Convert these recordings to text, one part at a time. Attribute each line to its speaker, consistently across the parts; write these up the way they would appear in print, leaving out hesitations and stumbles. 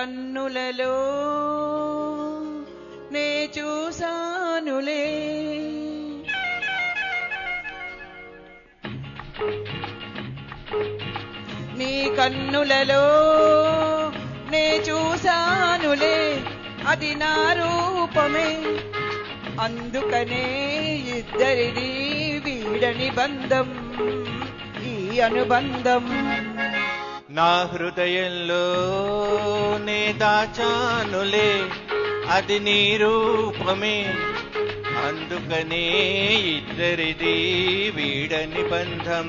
Speaker 1: కన్నులలో నే చూసానులే, నీ కన్నులలో నే చూసానులే, అది నా రూపమే. అందుకనే ఇద్దరిది వీడని బంధం, ఈ అనుబంధం.
Speaker 2: నా హృదయంలో నే దాచానులే, అది నీ రూపమే. అందుకనే ఇద్దరిది వీడని బంధం,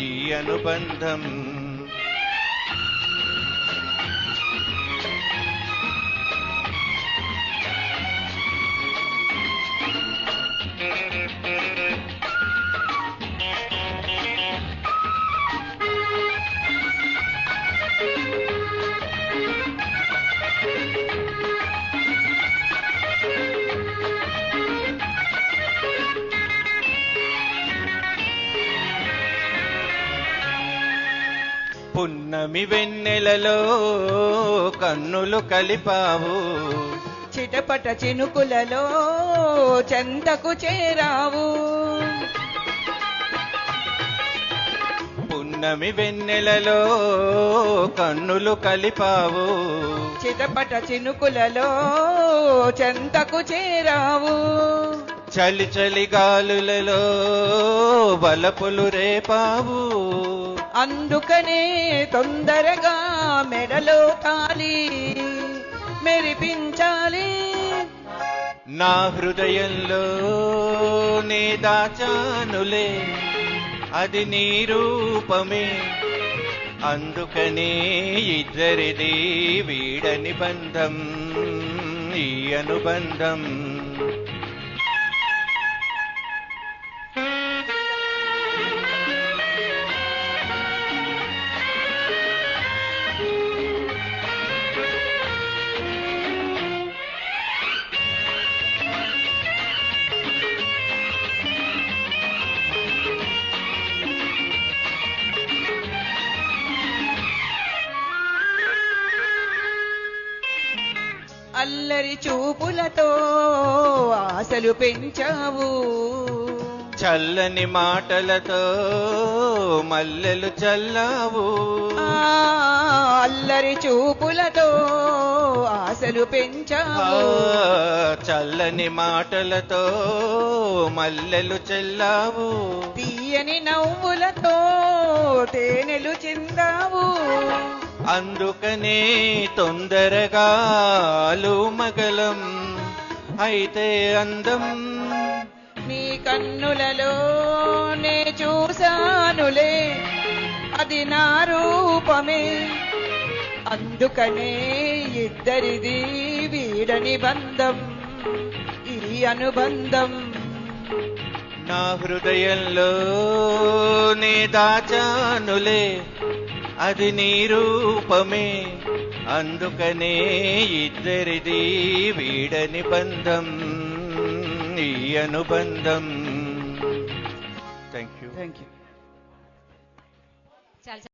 Speaker 2: ఈ అనుబంధం. పున్నమి వెన్నెలలో కన్నులు కలిపావు,
Speaker 1: చిటపట చినుకులలో చెంతకు చేరావు.
Speaker 2: పున్నమి వెన్నెలలో కన్నులు కలిపావు,
Speaker 1: చిటపట చినుకులలో చెంతకు చేరావు.
Speaker 2: చలి చలి గాలులలో వలపులు రేపావు.
Speaker 1: అందుకనే తొందరగా మెడలో తాళి మెరిపించాలి.
Speaker 2: నా హృదయంలో నే దాచానులే, అది నీ రూపమే. అందుకనే ఇద్దరిది వీడని బంధం, ఈ అనుబంధం.
Speaker 1: అల్లరి చూపులతో ఆశలు పెంచావు,
Speaker 2: చల్లని మాటలతో మల్లెలు చల్లావు.
Speaker 1: అల్లరి చూపులతో ఆశలు పెంచావు,
Speaker 2: చల్లని మాటలతో మల్లెలు చల్లావు.
Speaker 1: తీయని నవ్వులతో తేనెలు చిందావు.
Speaker 2: అందుకనే తొందరగా మగలం అయితే అందం.
Speaker 1: నీ కన్నులలో నే చూసానులే, అది నా రూపమే. అందుకనే ఇద్దరిది వీడని బంధం, ఈ అనుబంధం.
Speaker 2: నా హృదయంలో నే దాచానులే, అది నీ రూపమే. అందుకనే ఇద్దరిది వీడని బంధం, ఈ అనుబంధం. Thank you.